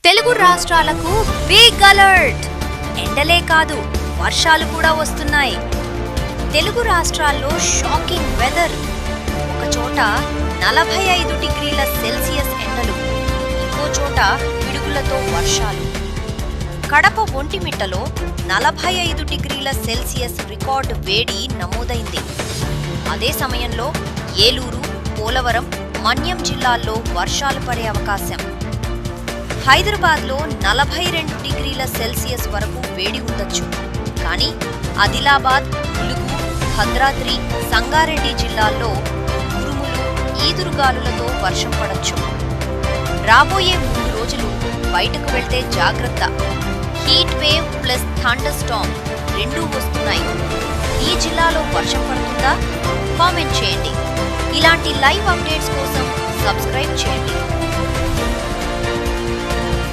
తెలుగు రాష్ట్రాలకు big alert. ఎండలే కాదు, వర్షాలు కూడా వస్తున్నాయి. తెలుగు రాష్ట్రాల్లో షాకింగ్ వెదర్. ఒక చోట 45 డిగ్రీల సెల్సియస్ ఎండలు, ఇంకో చోట పిడుగులతో వర్షాలు. కడప ఒంటిమిట్టలో 45 డిగ్రీల సెల్సియస్ రికార్డు వేడి నమోదైంది. అదే సమయంలో ఏలూరు, పోలవరం, మన్యం జిల్లాల్లో వర్షాలు పడే అవకాశం. హైదరాబాద్లో 42 డిగ్రీల సెల్సియస్ వరకు వేడి ఉండొచ్చు. కానీ ఆదిలాబాద్, ములుగు, భద్రాద్రి, సంగారెడ్డి జిల్లాల్లో ఉరుములు, ఈదురుగాలులతో వర్షం పడొచ్చు. రాబోయే 3 రోజులు బయటకు వెళ్తే జాగ్రత్త. Heat wave plus thunder Storm రెండూ వస్తున్నాయి. ఈ జిల్లాలో వర్షం పడుతుందా? కామెంట్ చేయండి. ఇలాంటి లైవ్ అప్డేట్స్ కోసం సబ్స్క్రైబ్ చేయండి.